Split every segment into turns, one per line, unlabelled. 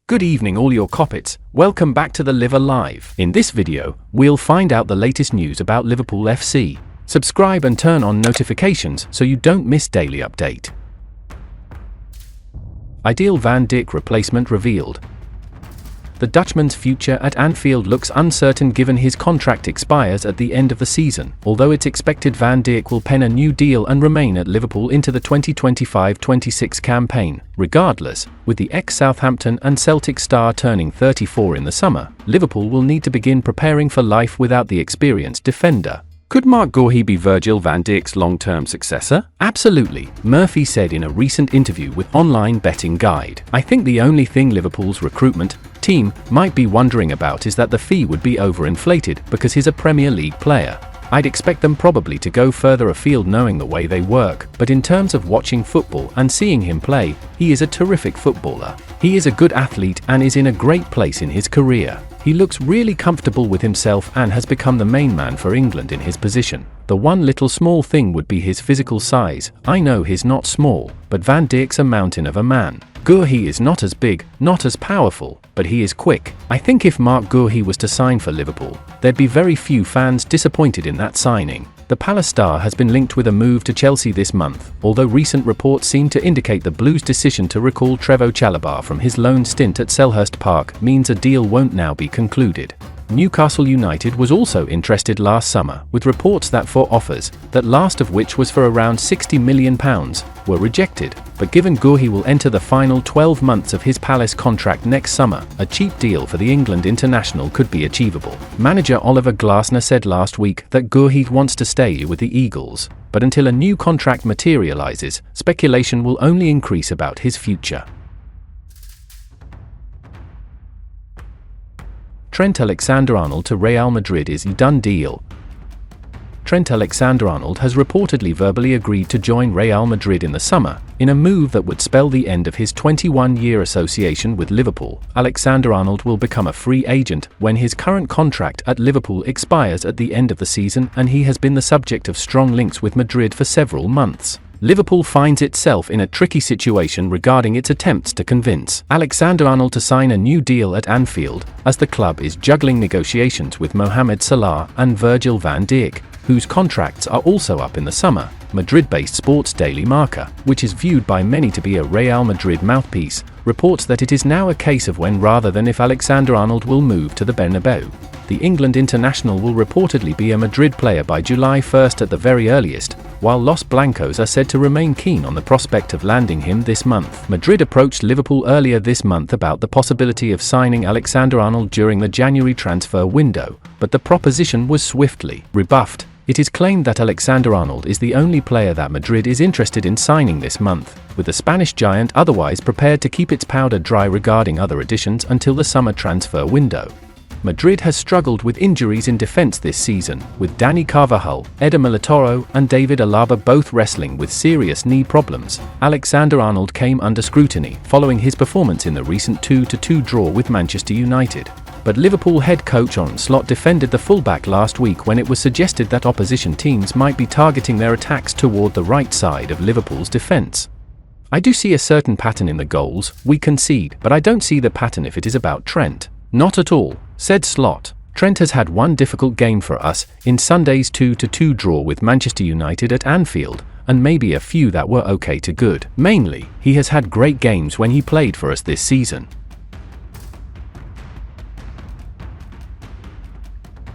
Good evening all your coppets, welcome back to the Liver Live. In this video, we'll find out the latest news about Liverpool FC. Subscribe and turn on notifications so you don't miss daily update. Ideal Van Dijk replacement revealed. The Dutchman's future at Anfield looks uncertain given his contract expires at the end of the season, although it's expected Van Dijk will pen a new deal and remain at Liverpool into the 2025-26 campaign. Regardless, with the ex-Southampton and Celtic star turning 34 in the summer, Liverpool will need to begin preparing for life without the experienced defender. Could Marc Guéhi be Virgil van Dijk's long-term successor? Absolutely, Murphy said in a recent interview with online betting guide. I think the only thing Liverpool's recruitment team might be wondering about is that the fee would be overinflated because he's a Premier League player. I'd expect them probably to go further afield knowing the way they work, but in terms of watching football and seeing him play, he is a terrific footballer. He is a good athlete and is in a great place in his career. He looks really comfortable with himself and has become the main man for England in his position. The one little small thing would be his physical size. I know he's not small, but Van Dijk's a mountain of a man. Guéhi is not as big, not as powerful, but he is quick. I think if Marc Guéhi was to sign for Liverpool, there'd be very few fans disappointed in that signing. The Palace star has been linked with a move to Chelsea this month, although recent reports seem to indicate the Blues' decision to recall Trevoh Chalobah from his loan stint at Selhurst Park means a deal won't now be concluded. Newcastle United was also interested last summer, with reports that four offers, that last of which was for around £60 million, were rejected. But given Guéhi will enter the final 12 months of his Palace contract next summer, a cheap deal for the England international could be achievable. Manager Oliver Glasner said last week that Guéhi wants to stay with the Eagles, but until a new contract materialises, speculation will only increase about his future. Trent Alexander-Arnold to Real Madrid is a done deal. Trent Alexander-Arnold has reportedly verbally agreed to join Real Madrid in the summer, in a move that would spell the end of his 21-year association with Liverpool. Alexander-Arnold will become a free agent when his current contract at Liverpool expires at the end of the season, and he has been the subject of strong links with Madrid for several months. Liverpool finds itself in a tricky situation regarding its attempts to convince Alexander-Arnold to sign a new deal at Anfield, as the club is juggling negotiations with Mohamed Salah and Virgil van Dijk, whose contracts are also up in the summer. Madrid-based Sports Daily Marca, which is viewed by many to be a Real Madrid mouthpiece, reports that it is now a case of when rather than if Alexander-Arnold will move to the Bernabeu. The England international will reportedly be a Madrid player by July 1st at the very earliest, while Los Blancos are said to remain keen on the prospect of landing him this month. Madrid approached Liverpool earlier this month about the possibility of signing Alexander-Arnold during the January transfer window, but the proposition was swiftly rebuffed. It is claimed that Alexander-Arnold is the only player that Madrid is interested in signing this month, with the Spanish giant otherwise prepared to keep its powder dry regarding other additions until the summer transfer window. Madrid has struggled with injuries in defense this season, with Dani Carvajal, Eder Militao and David Alaba both wrestling with serious knee problems. Alexander-Arnold came under scrutiny following his performance in the recent 2-2 draw with Manchester United. But Liverpool head coach Arne Slot defended the fullback last week when it was suggested that opposition teams might be targeting their attacks toward the right side of Liverpool's defense. I do see a certain pattern in the goals we concede, but I don't see the pattern if it is about Trent. Not at all, said Slot. Trent has had one difficult game for us in Sunday's 2-2 draw with Manchester United at Anfield, and maybe a few that were okay to good. Mainly, he has had great games when he played for us this season.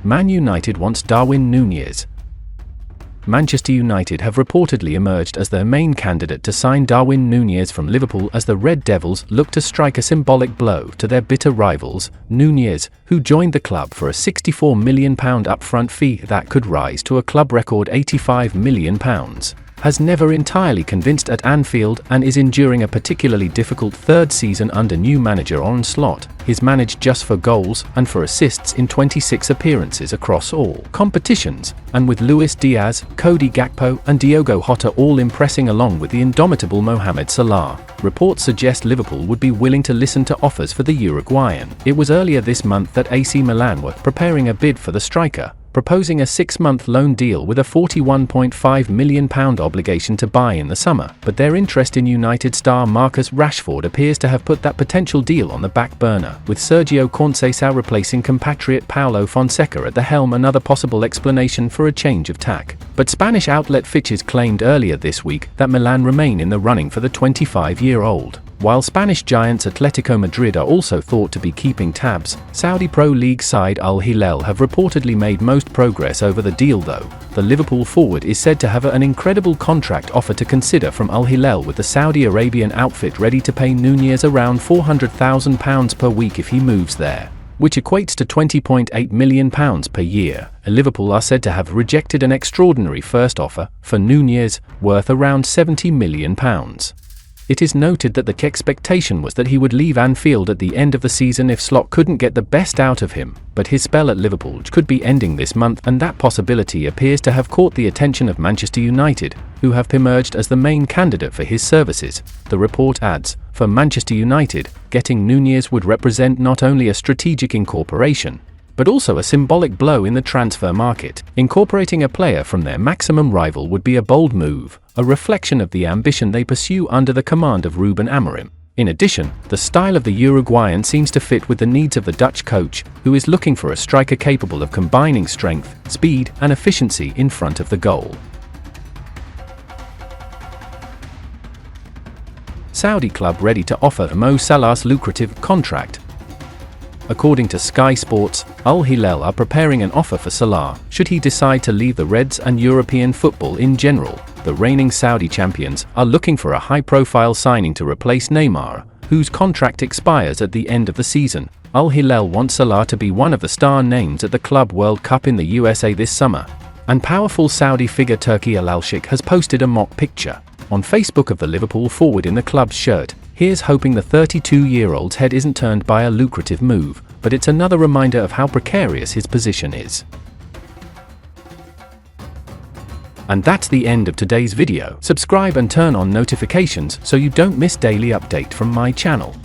Man United wants Darwin Nunez. Manchester United have reportedly emerged as their main candidate to sign Darwin Nunez from Liverpool as the Red Devils look to strike a symbolic blow to their bitter rivals. Nunez, who joined the club for a £64 million upfront fee that could rise to a club record £85 million, has never entirely convinced at Anfield and is enduring a particularly difficult third season under new manager Arne Slot. He's managed just for goals and for assists in 26 appearances across all competitions, and with Luis Diaz, Cody Gakpo and Diogo Jota all impressing along with the indomitable Mohamed Salah. Reports suggest Liverpool would be willing to listen to offers for the Uruguayan. It was earlier this month that AC Milan were preparing a bid for the striker, proposing a 6-month loan deal with a £41.5 million obligation to buy in the summer, but their interest in United star Marcus Rashford appears to have put that potential deal on the back burner, with Sergio Conceição replacing compatriot Paulo Fonseca at the helm, another possible explanation for a change of tack. But Spanish outlet Fixture claimed earlier this week that Milan remain in the running for the 25-year-old. While Spanish giants Atletico Madrid are also thought to be keeping tabs, Saudi Pro League side Al Hilal have reportedly made most progress over the deal though. The Liverpool forward is said to have an incredible contract offer to consider from Al Hilal, with the Saudi Arabian outfit ready to pay Nunez around £400,000 per week if he moves there, which equates to £20.8 million per year. Liverpool are said to have rejected an extraordinary first offer for Nunez, worth around £70 million. It is noted that the expectation was that he would leave Anfield at the end of the season if Slot couldn't get the best out of him, but his spell at Liverpool could be ending this month, and that possibility appears to have caught the attention of Manchester United, who have emerged as the main candidate for his services. The report adds, for Manchester United, getting Nunez would represent not only a strategic incorporation, but also a symbolic blow in the transfer market. Incorporating a player from their maximum rival would be a bold move, a reflection of the ambition they pursue under the command of Ruben Amorim. In addition, the style of the Uruguayan seems to fit with the needs of the Dutch coach, who is looking for a striker capable of combining strength, speed, and efficiency in front of the goal. Saudi club ready to offer Mo Salah's lucrative contract. According to Sky Sports, Al Hilal are preparing an offer for Salah, should he decide to leave the Reds and European football in general. The reigning Saudi champions are looking for a high-profile signing to replace Neymar, whose contract expires at the end of the season. Al Hilal wants Salah to be one of the star names at the Club World Cup in the USA this summer, and powerful Saudi figure Turki Al-Sheikh has posted a mock picture on Facebook of the Liverpool forward in the club's shirt. Here's hoping the 32-year-old's head isn't turned by a lucrative move, but it's another reminder of how precarious his position is. And that's the end of today's video. Subscribe and turn on notifications so you don't miss daily update from my channel.